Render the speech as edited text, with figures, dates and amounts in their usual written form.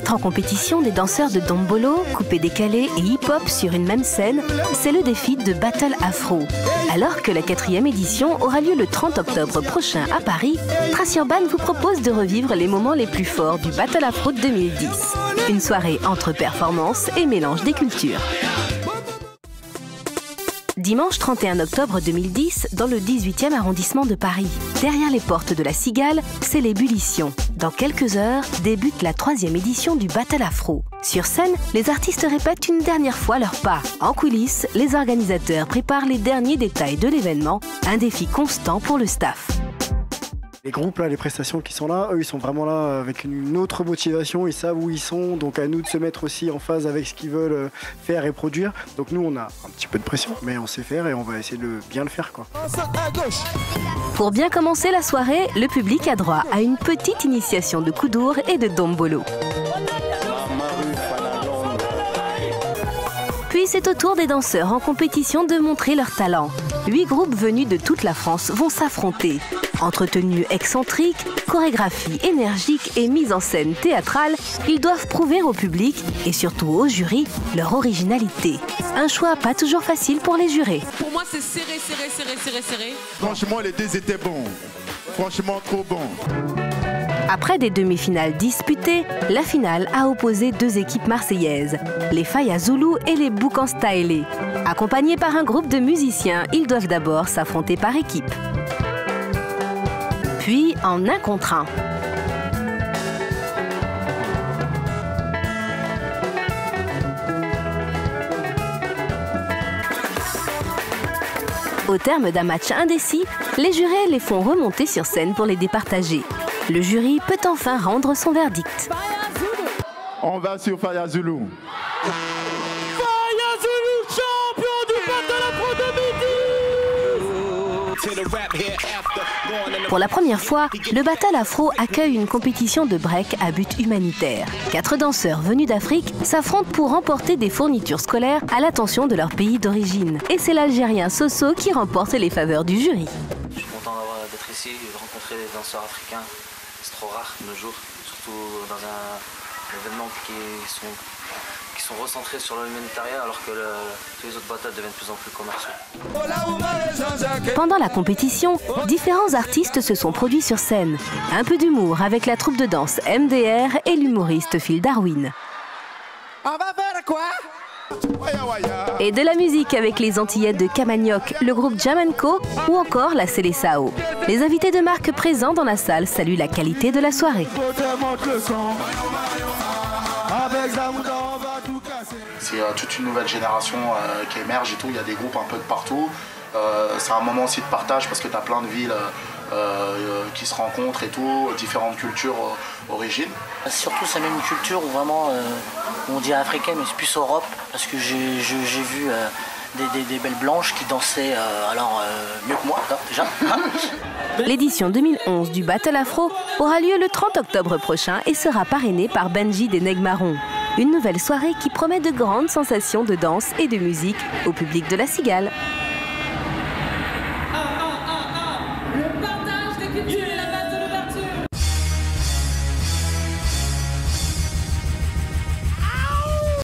Mettre en compétition des danseurs de dombolo, coupé-décalé et hip-hop sur une même scène, c'est le défi de Battle Afro. Alors que la 4e édition aura lieu le 30 octobre prochain à Paris, Trace Urban vous propose de revivre les moments les plus forts du Battle Afro 2010. Une soirée entre performance et mélange des cultures. Dimanche 31 octobre 2010, dans le 18e arrondissement de Paris. Derrière les portes de la Cigale, c'est l'ébullition. Dans quelques heures, débute la 3e édition du Battle Afro. Sur scène, les artistes répètent une dernière fois leurs pas. En coulisses, les organisateurs préparent les derniers détails de l'événement, un défi constant pour le staff. Les groupes, là, les prestations qui sont là, eux, ils sont vraiment là avec une autre motivation, ils savent où ils sont, donc à nous de se mettre aussi en phase avec ce qu'ils veulent faire et produire. Donc nous, on a un petit peu de pression, mais on sait faire et on va essayer de bien le faire, quoi. Pour bien commencer la soirée, le public a droit à une petite initiation de kuduro et de dombolo. Puis c'est au tour des danseurs en compétition de montrer leur talent. 8 groupes venus de toute la France vont s'affronter. Entre tenues excentriques, chorégraphie énergique et mise en scène théâtrale, ils doivent prouver au public et surtout au jury leur originalité. Un choix pas toujours facile pour les jurés. Pour moi, c'est serré, serré, serré, serré, serré. Franchement, les deux étaient bons. Franchement, trop bons. Après des demi-finales disputées, la finale a opposé 2 équipes marseillaises, les Faya Zulu et les Boucan Stylé. Accompagnés par un groupe de musiciens, ils doivent d'abord s'affronter par équipe. Puis en 1 contre 1. Au terme d'un match indécis, les jurés les font remonter sur scène pour les départager. Le jury peut enfin rendre son verdict. On va sur Faya Zulu. Faya Zulu, champion du Battle Afro 2010. Pour la première fois, le Battle Afro accueille une compétition de break à but humanitaire. 4 danseurs venus d'Afrique s'affrontent pour remporter des fournitures scolaires à l'attention de leur pays d'origine. Et c'est l'Algérien Soso qui remporte les faveurs du jury. Je suis content d'être ici et de rencontrer des danseurs africains. C'est trop rare de nos jours, surtout dans un événement qui sont recentrés sur l'humanitariat alors que tous les autres battles deviennent de plus en plus commerciaux. Pendant la compétition, différents artistes se sont produits sur scène. Un peu d'humour avec la troupe de danse MDR et l'humoriste Phil Darwin. On va faire quoi? Et de la musique avec les Antillettes de Camagnoc, le groupe Jamenco ou encore la Seleção. Les invités de marque présents dans la salle saluent la qualité de la soirée. C'est toute une nouvelle génération qui émerge et tout, il y a des groupes un peu de partout. C'est un moment aussi de partage parce que tu as plein de villes qui se rencontrent et tout, différentes cultures, origines. Surtout c'est même une culture où vraiment, on dit africaine mais c'est plus Europe parce que j'ai vu des belles blanches qui dansaient mieux que moi déjà. L'édition 2011 du Battle Afro aura lieu le 30 octobre prochain et sera parrainée par Benji des Nègres Marrons. Une nouvelle soirée qui promet de grandes sensations de danse et de musique au public de la Cigale.